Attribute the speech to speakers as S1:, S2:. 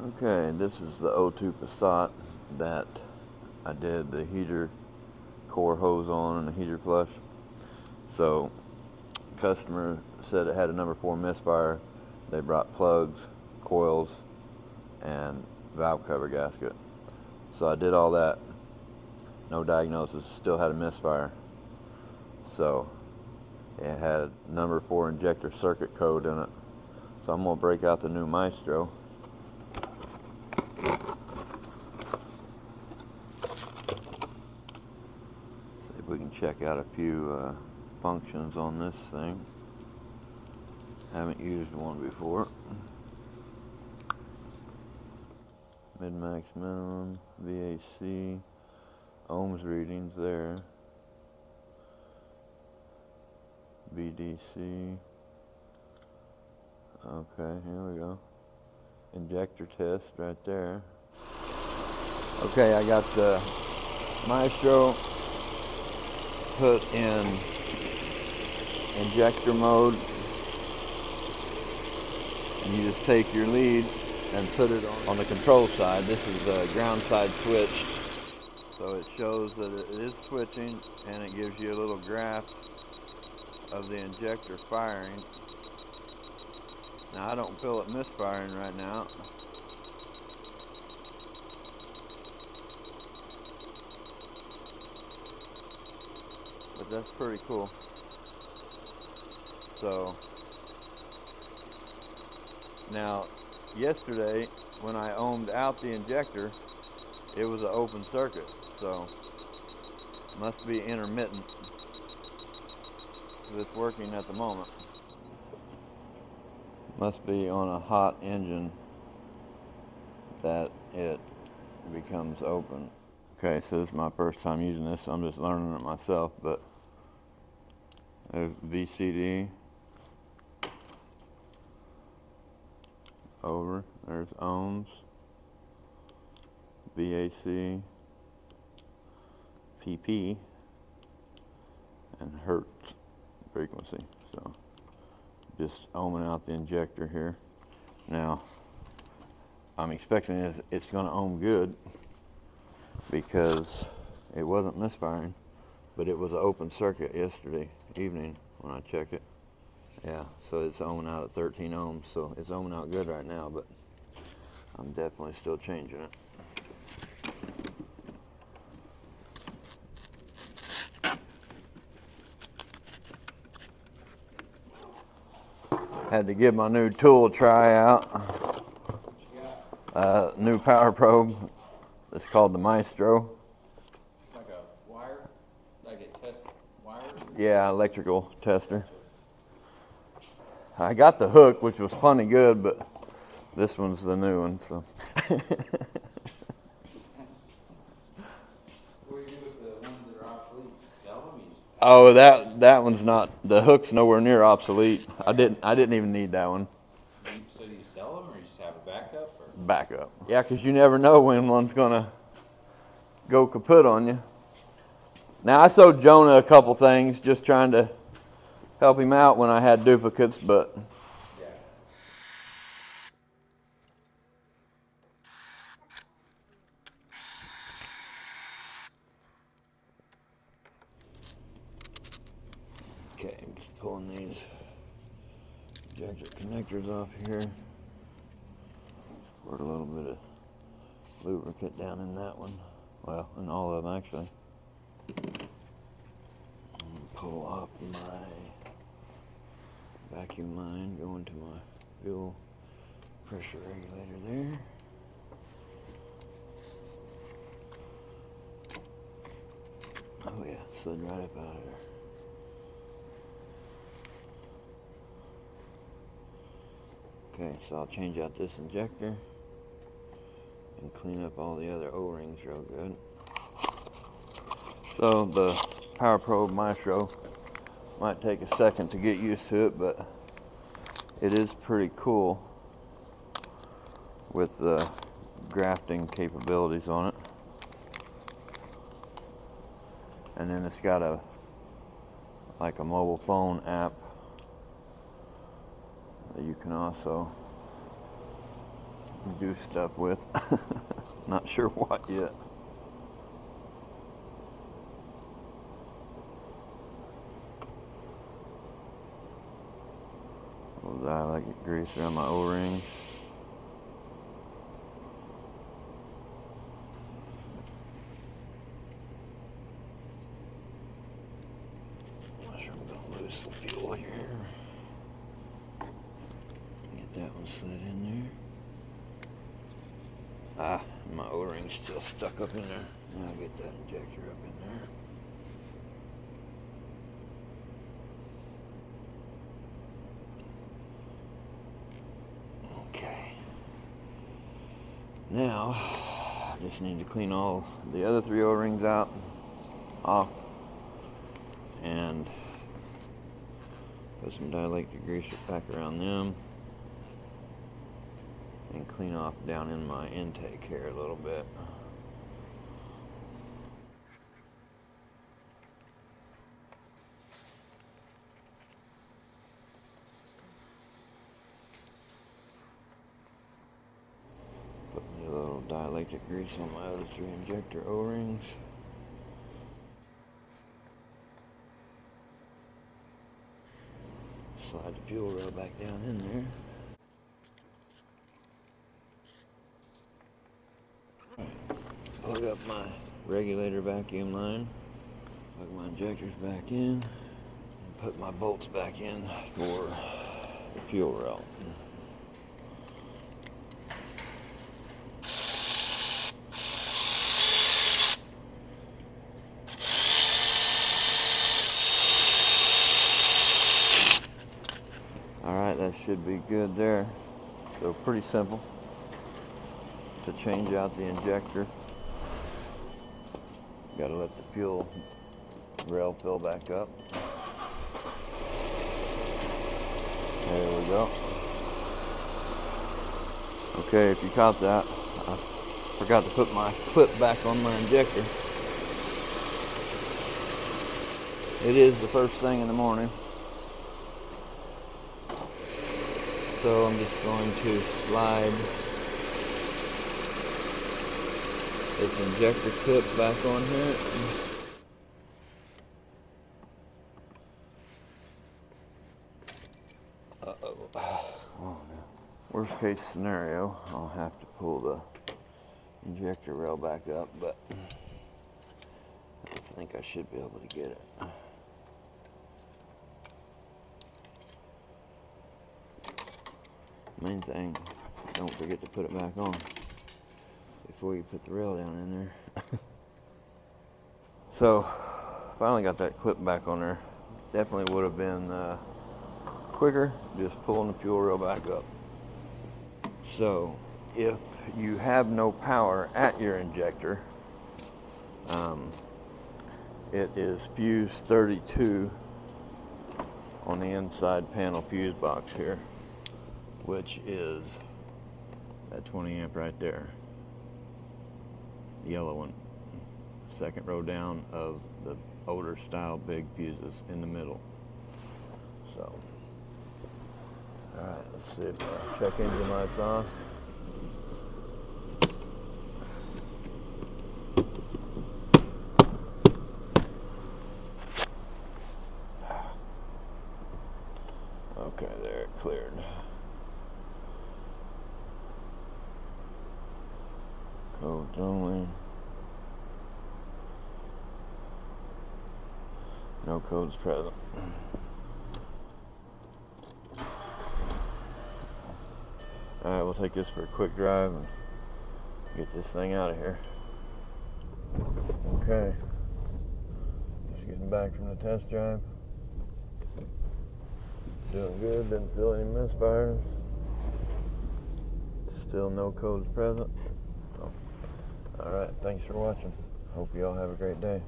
S1: Okay, this is the O2 Passat that I did the heater core hose on and the heater flush. So, customer said it had a number 4 misfire. They brought plugs, coils, and valve cover gasket. So I did all that. No diagnosis. Still had a misfire. So it had number 4 injector circuit code in it. So I'm gonna break out the new Maestro. See if we can check out a few functions on this thing. Haven't used one before. Mid-max minimum, VAC, ohms readings there. VDC. Okay, here we go. Injector test right there. Okay, I got the Maestro put in injector mode, and you just take your lead and put it on the control side. This is the ground side switch, so it shows that it is switching, and it gives you a little graph of the injector firing. Now I don't feel it misfiring right now. But that's pretty cool. So now yesterday when I ohmed out the injector, it was an open circuit, so must be intermittent. It's working at the moment. Must be on a hot engine that it becomes open. Okay, so this is my first time using this, so I'm just learning it myself, but there's VCD, over, there's ohms, VAC, PP, and hertz frequency. So just ohming out the injector here. Now I'm expecting it's going to ohm good because it wasn't misfiring, but it was an open circuit yesterday evening when I checked it. Yeah, so it's ohming out at 13 ohms, so it's ohming out good right now, but I'm definitely still changing it. Had to give my new tool a try out. New power probe. It's called the Maestro.
S2: Like a wire? Like a test wire?
S1: Yeah, electrical tester. I got the hook, which was plenty good, but this one's the new one, so.
S2: What do you do with the ones that are obsolete? Sell them?
S1: Oh, that one's not, the hook's nowhere near obsolete. I didn't even need that one.
S2: So do you sell them, or you just have a backup? Or?
S1: Backup. Yeah, because you never know when one's gonna go kaput on you. Now I sold Jonah a couple things, just trying to help him out when I had duplicates, but
S2: Yeah.
S1: okay, I'm just pulling these injector connectors off here. Poured a little bit of lubricant down in that one. Well, in all of them actually. Pull off my vacuum line, go into my fuel pressure regulator there. Oh yeah, slid right up out of there. Okay, so I'll change out this injector and clean up all the other O-rings real good. So the Power Probe Maestro might take a second to get used to it, but it is pretty cool with the grafting capabilities on it. And then it's got a mobile phone app that you can also do stuff with. Not sure what yet. I like it grease around my O-rings. I'm gonna lose some fuel here. Get that one slid in there. Ah, my O-ring's still stuck up in there. Now I'll get that injector up in there. Okay. Now, I just need to clean all the other 3 O-rings off, and put some dielectric grease back around them, and clean off down in my intake here a little bit. Put me a little dielectric grease on my other 3 injector O-rings. Slide the fuel rail back down in there. Plug up my regulator vacuum line, plug my injectors back in, and put my bolts back in for the fuel rail. Alright, that should be good there. So pretty simple to change out the injector. Gotta let the fuel rail fill back up. There we go. Okay, if you caught that, I forgot to put my clip back on my injector. It is the first thing in the morning. So I'm just going to slide this injector clip back on here. Oh, worst case scenario, I'll have to pull the injector rail back up, but I think I should be able to get it. Main thing, don't forget to put it back on before you put the rail down in there. So, finally got that clip back on there. Definitely would have been quicker just pulling the fuel rail back up. So, if you have no power at your injector, it is fuse 32 on the inside panel fuse box here, which is that 20 amp right there, the yellow one, second row down of the older style big fuses in the middle. So, all right, let's see if check engine light's on. Okay, there, it cleared. Codes only. No codes present. Alright, we'll take this for a quick drive and get this thing out of here. Okay. Just getting back from the test drive. Doing good, didn't feel any misfires. Still no codes present. So, alright, thanks for watching. Hope you all have a great day.